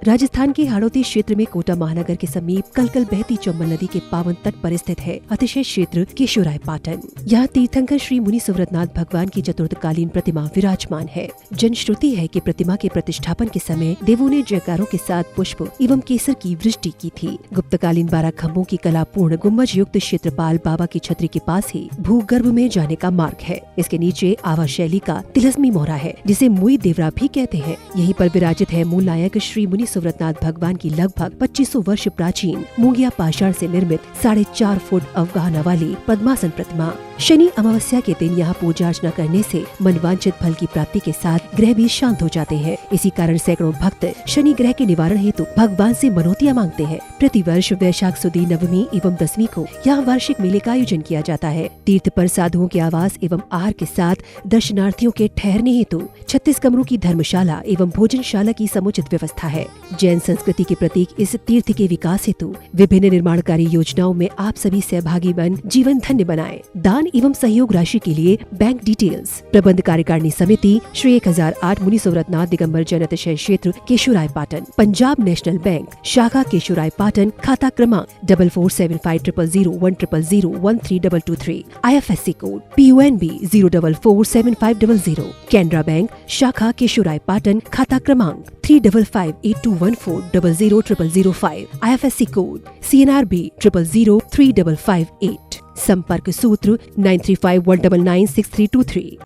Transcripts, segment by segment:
राजस्थान के हाड़ौती क्षेत्र में कोटा महानगर के समीप कलकल बहती चंबल नदी के पावन तट पर स्थित है अतिशय क्षेत्र केशोराय पाटन। यहाँ तीर्थंकर श्री मुनि सुव्रतनाथ भगवान की चतुर्थकालीन प्रतिमा विराजमान है। जनश्रुति है कि प्रतिमा के प्रतिष्ठापन के समय देवों ने जयकारों के साथ पुष्प एवं केसर की वृष्टि की थी। गुप्तकालीन 12 खम्भों की कलापूर्ण गुम्बज युक्त क्षेत्रपाल बाबा की छतरी के पास ही भूगर्भ में जाने का मार्ग है। इसके नीचे आवा शैली का तिलस्मी मोहरा है, जिसे मुई देवरा भी कहते हैं। यहीं पर विराजित है मूल नायक श्री मुनि सुव्रतनाथ भगवान की लगभग 2500 वर्ष प्राचीन मूंगिया पाषाण से निर्मित 4.5 फुट अवगाहना वाली पद्मासन प्रतिमा। शनि अमावस्या के दिन यहाँ पूजा अर्चना करने से मनवांछित फल की प्राप्ति के साथ ग्रह भी शांत हो जाते हैं। इसी कारण सैकड़ों भक्त शनि ग्रह के निवारण हेतु भगवान से मनौतियाँ मांगते हैं। प्रतिवर्ष वैशाख सुदी नवमी एवं 10वीं को यहाँ वार्षिक मेले का आयोजन किया जाता है। तीर्थ पर साधुओं के आवास एवं आहार के साथ दर्शनार्थियों के ठहरने हेतु 36 कमरों की धर्मशाला एवं भोजनशाला की समुचित व्यवस्था है। जैन संस्कृति के प्रतीक इस तीर्थ के विकास हेतु विभिन्न निर्माणकारी योजनाओं में आप सभी सहभागी बन जीवन धन्य बनाएं। दान एवं सहयोग राशि के लिए बैंक डिटेल्स। प्रबंध कार्यकारिणी समिति श्री 1008 मुनि सुव्रतनाथ दिगंबर जैन अतिशय क्षेत्र केशोराय पाटन, पंजाब नेशनल बैंक शाखा केशोराय पाटन, खाता क्रमांक 4475001000132223, IFSC code PUNB 0447500, Canara bank शाखा केशोराय पाटन, खाता क्रमांक 355821400005, IFSC कोड CNRB 00035558। संपर्क सूत्र 9351996323।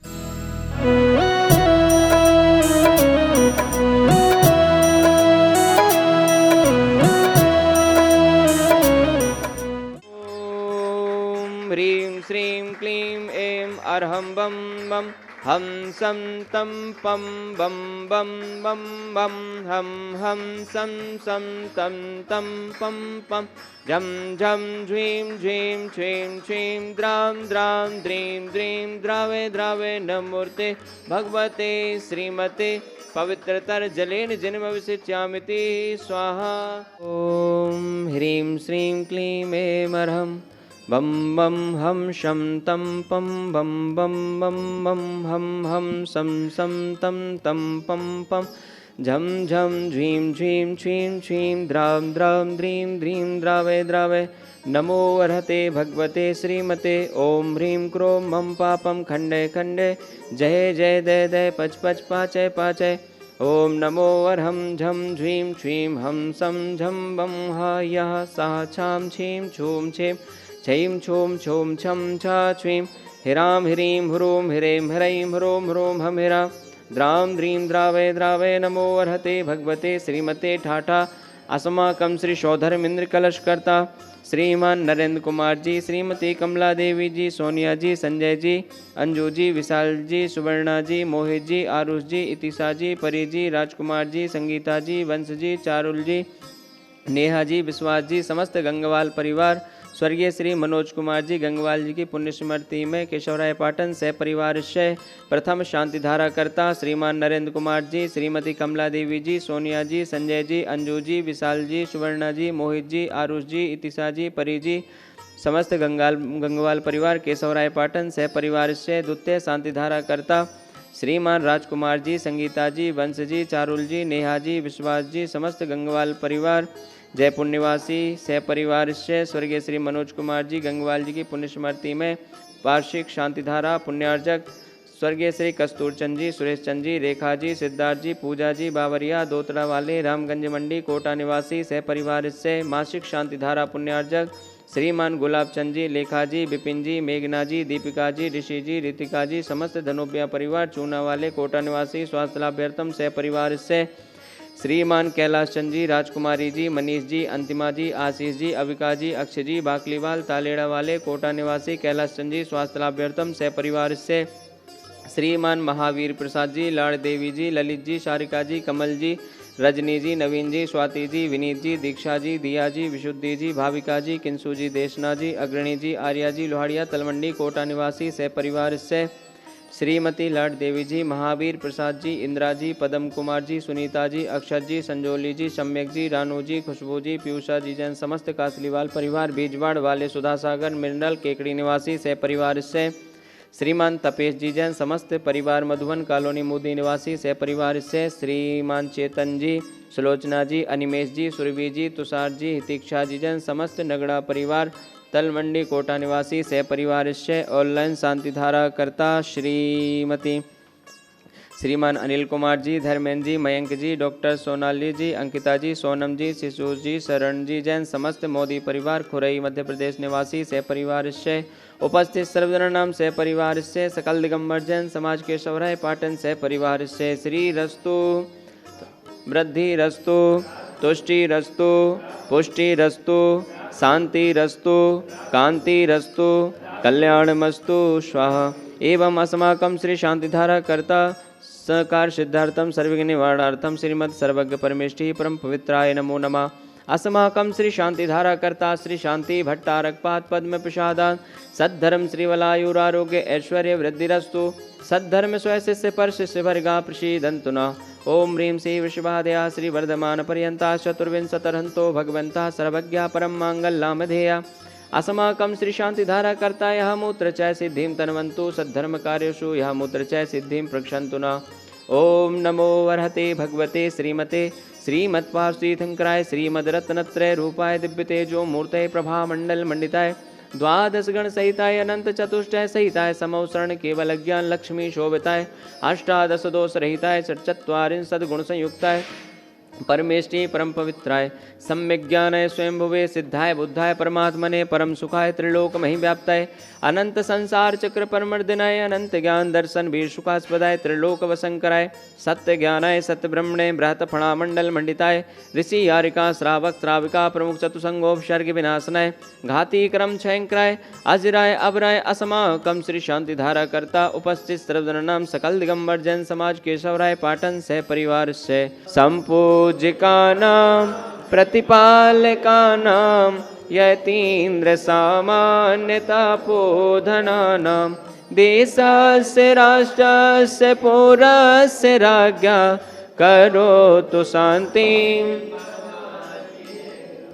ह्रीं श्रीं क्लीं ऐं अर्हं बम बम हम सम तम पम बम बम बम बम हम सम सम तम तम पम पम झम झम झ्वीं झ्वीं छ्वीं छ्वीं द्रां द्रां द्रीं द्रीं द्रावे द्रावे नमूर्ते भगवते श्रीमते पवित्रतर जलेन जन्मविसिच्यामिति स्वाहा। ओम ह्रीं श्रीं क्लीं ऐं अर्हं बम बम हम शम तम पम बम बम बम बम हम सम सम तम तम पम पम झम झम झ्वीं झ्वीं छ्वीं छ्वीं द्रां द्रां द्रीं द्रीं द्रावे द्रावे नमो अर्हते भगवते श्रीमते। ओम ह्रीं क्रों मम पापम खंडे खंडे जय जय दय दय पच पच पाचय पाचय। ओम नमो अर्हं झम झ्वीं छ्वीं हम सम झम बम हा यः सा छां छीं छूं छें छईं छूं छूं छम छा छ्वीं हिरां ह्रीं ह्रूं हिरें ह्रैं ह्रों ह्रों हम हिरा द्रां द्रीं द्रावे द्रावे नमो अर्हते भगवते श्रीमते ठाठा। अस्माकं श्री शौधर्मेंद्र कलशकर्ता श्रीमान नरेंद्र कुमार जी, श्रीमती कमला देवी जी, सोनिया जी, संजय जी, अंजू जी, विशाल जी, सुवर्णा जी, मोहित जी, आरुष जी, इतिशा जी, परी जी, राजकुमार जी, संगीता जी, वंश जी, चारुल जी, नेहा जी, विश्वास जी, समस्त गंगवाल परिवार, स्वर्गीय श्री मनोज कुमार जी गंगवाल जी की पुण्य स्मृति में केशवराय पाटन सह परिवार से प्रथम शांति धारा करता श्रीमान नरेंद्र कुमार जी, श्रीमती कमला देवी जी, सोनिया जी, संजय जी, अंजू जी, विशाल जी, सुवर्णा जी, मोहित जी, आरुष जी, इतिशा जी, परी जी, समस्त गंगवाल परिवार केशवराय पाटन सह परिवार से द्वितीय शांति धारा करता श्रीमान राजकुमार जी, संगीता जी, वंश जी, चारुल जी, नेहा जी, विश्वास जी, समस्त गंगवाल परिवार जयपुर निवासी सह परिवार से स्वर्गीय श्री मनोज कुमार जी गंगवाल जी की पुण्य स्मृति में वार्षिक शांतिधारा पुण्यार्जक स्वर्गीय श्री कस्तूर चंद जी, सुरेश चंद जी, रेखा जी, सिद्धार्थ जी, पूजा जी, बावरिया दोतरा वाले रामगंज मंडी कोटा निवासी सह परिवार से मासिक शांतिधारा पुण्यार्जक श्रीमान गुलाब चंद जी, लेखा जी, विपिन जी, मेघना जी, दीपिका जी, ऋषि जी, रितिका जी, समस्त धनोपिया परिवार चूना वाले कोटा निवासी स्वास्थ्य लाभ्यर्थम सह परिवार से श्रीमान कैलाश चंद जी, राजकुमारी जी, मनीष जी, अंतिमा जी, आशीष जी, अविका जी, अक्षय जी, बाकलीवाल तालेड़ा वाले कोटा निवासी कैलाश चंद जी स्वास्थ्य लाभ्यर्थम सह परिवार से श्रीमान महावीर प्रसाद जी, लाड़ देवी जी, ललित जी, शारिका जी, कमल जी, रजनी जी, नवीन जी, स्वाति जी, विनीत जी, दीक्षा जी, दिया जी, विशुद्धि जी, भाविका जी, किंसू जी, देशना जी, अग्रणी जी, आर्या जी, लोहाड़िया तलवंडी कोटा निवासी सह परिवार से श्रीमती लाड देवी जी, महावीर प्रसाद जी, इंदिरा जी, पदम कुमार जी, सुनीता जी, अक्षत जी, संजोली जी, सम्यक जी, रानू जी, खुशबू जी, पीयूषा जी जैन समस्त कासलीवाल परिवार बीजवाड़ वाले सुधा सागर मिनरल केकड़ी निवासी सह परिवार से श्रीमान तपेश जी जैन समस्त परिवार मधुबन कॉलोनी मोदी निवासी सह परिवार से श्रीमान चेतन जी, सुलोचना जी, अनिमेश जी, सुरभि जी, तुषार जी, हितिक्षा जी जैन समस्त नगड़ा परिवार तलमंडी कोटा निवासी सह परिवार से ऑनलाइन शांतिधारा करता श्रीमती श्रीमान अनिल कुमार जी, धर्मेंद्र जी, मयंक जी, डॉक्टर सोनाली जी, अंकिता जी, सोनम जी, शिशु जी, शरण जी जैन समस्त मोदी परिवार खुरई मध्य प्रदेश निवासी सह परिवार से उपस्थित सर्वजन नाम सह परिवार से सकल दिगंबर जैन समाज के सवराय पाटन सह परिवार से श्री रस्तु वृद्धि रस्तु तुष्टि रस्तु पुष्टि रस्तु शांति रस्तु कांति रस्तु कल्याणमस्तु स्वाहा। एवं अस्माकं श्री शांतिधारा कर्ता सकार सिद्धार्थम सर्वज्ञ निवारणार्थम श्रीमद सर्वज्ञ परमेष्टि परम पवित्राय नमो नमः। अस्माकं श्री शांतिधारा कर्ता श्री शांति भट्टारकपाद पद्म प्रसादान सद्धर्म श्रीवलायुरारोग्य ऐश्वर्य वृद्धिरस्तु सद्धर्म स्वय शिष्य पर शिष्य वर्गा प्रसीदन्तु नः। ओम ह्रीं श्री वृषभादया श्री वर्धमान पर्यंता चतुर्विंशतरहंतो भगवंता सर्वज्ञा परम मांगल्यामधेया। अस्माकं श्री शांतिधारा कर्ता यह मूत्र चय सिद्धिं तन्वन्तु सद्धर्म कार्येषु यह मूत्र चय सिद्धिं प्रक्षन्तु नः। ओम नमो वरहते भगवते श्रीमते श्रीमत्पार्श्वतीर्थंकराय श्रीमद्रत्नत्रय रूपाय दिव्य तेजो मूर्तये प्रभामंडल मंडिताय द्वादश गण सहिताय अनंत चतुष्टय सहिताय समौसरण केवल ज्ञान लक्ष्मी शोभिताय अष्टादश दोष रहिताय षट्चत्वारिंशत् गुण संयुक्ताय परमेष्टि परम पवित्राय सम्यक ज्ञानाय स्वयं भुवे सिद्धाय बुद्धाय परमात्मने परम सुखाय त्रिलोक महि व्याप्ताय अनंत संसार चक्र परमर्दिनाय अनंत ज्ञान दर्शन वीर सुखास्पदाय त्रिलोक वसंकराय सत्य ज्ञानाय सत्य ब्रह्मणे बृहत फणामंडल मंडिताय ऋषि यारिका श्रावक श्राविका प्रमुख चतुसंगोपसर्ग विनाशनाय घाती क्रम क्षयंकराय अजराय अबराय अस्माकं श्री शांतिधारा कर्ता उपस्थित सर्वजनानां सकल दिगंबर जैन समाज केशवराय पाटन सह परिवार से संपूजिकानां प्रतिपालकानां यतीन्द्र सामान्यतापोधनानां देशस्य राष्ट्रस्य पौरस्य राज्ञा करोतु शान्तिम्।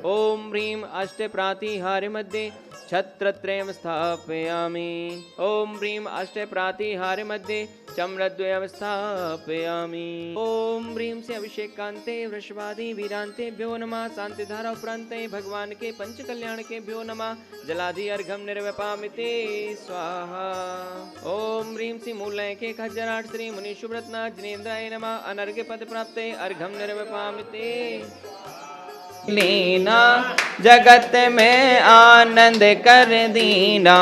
ओम ह्रीं अष्टप्रातिहार्य मध्ये छत्रत्रयं स्थापयामि। ओम ह्रीं अष्टप्रातिहार्य मध्ये चम्रद्वयं स्थापयामि। ओम ह्रीं से अभिषेकान्ते वृषभादि वीरान्तेभ्यो नमः। शांतिधारा उपरान्ते भगवान के पंच कल्याण के भ्यो नमः। जलादि अर्घम निर्वपामिते स्वाहा। ओम ह्रीं से मूलय के खज्जराट श्री मुनि सुब्रतनाथ जिनेन्द्राय नमः। अनर्घ्य पद प्राप्ते अर्घम निर्वपामिते। लीना जगत में आनंद कर दीना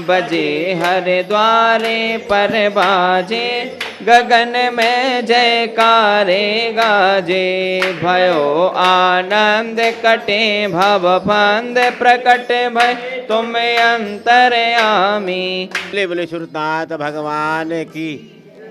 बजे हर द्वारे पर बाजे गगन में जयकारे गाजे भयो आनंद कटे भव फंद प्रकट भय तुम अंतर्यामी। बोले सुरनाथ भगवान की।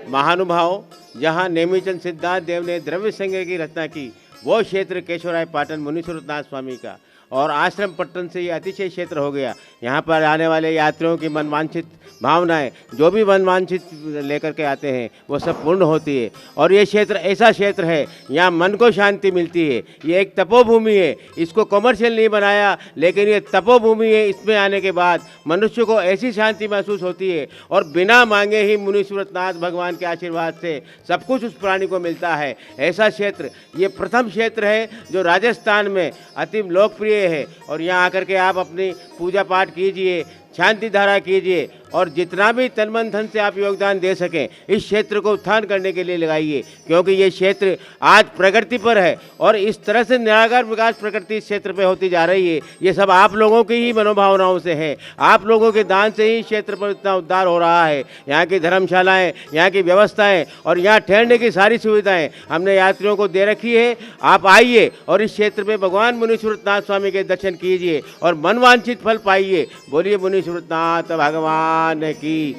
महानुभाव जहाँ नेमिचंद सिद्धार्थ देव ने द्रव्य संग्रह की रचना की वो क्षेत्र केशवराय पाटन मुनीश्वरनाथ स्वामी का और आश्रम पट्टन से ये अतिशय क्षेत्र हो गया। यहाँ पर आने वाले यात्रियों की मनवांछित भावनाएं जो भी मनवांछित लेकर के आते हैं वो सब पूर्ण होती है। और ये क्षेत्र ऐसा क्षेत्र है यहाँ मन को शांति मिलती है। ये एक तपोभूमि है, इसको कमर्शियल नहीं बनाया लेकिन ये तपोभूमि है। इसमें आने के बाद मनुष्य को ऐसी शांति महसूस होती है और बिना मांगे ही मुनीश्वरनाथ भगवान के आशीर्वाद से सब कुछ उस प्राणी को मिलता है। ऐसा क्षेत्र ये प्रथम क्षेत्र है जो राजस्थान में अति लोकप्रिय है। और यहाँ आकर के आप अपनी पूजा पाठ कीजिए, शांति धारा कीजिए और जितना भी तन मन धन से आप योगदान दे सकें इस क्षेत्र को उत्थान करने के लिए लगाइए, क्योंकि ये क्षेत्र आज प्रगति पर है और इस तरह से निराकार विकास प्रकृति इस क्षेत्र पे होती जा रही है। ये सब आप लोगों की ही मनोभावनाओं से है, आप लोगों के दान से ही क्षेत्र पर इतना उद्धार हो रहा है। यहाँ की धर्मशालाएँ, यहाँ की व्यवस्थाएँ और यहाँ ठहरने की सारी सुविधाएँ हमने यात्रियों को दे रखी है। आप आइए और इस क्षेत्र में भगवान मुनीश्वरनाथ स्वामी के दर्शन कीजिए और मनवांछित फल पाइए। बोलिए मुनीश्वरनाथ भगवान की।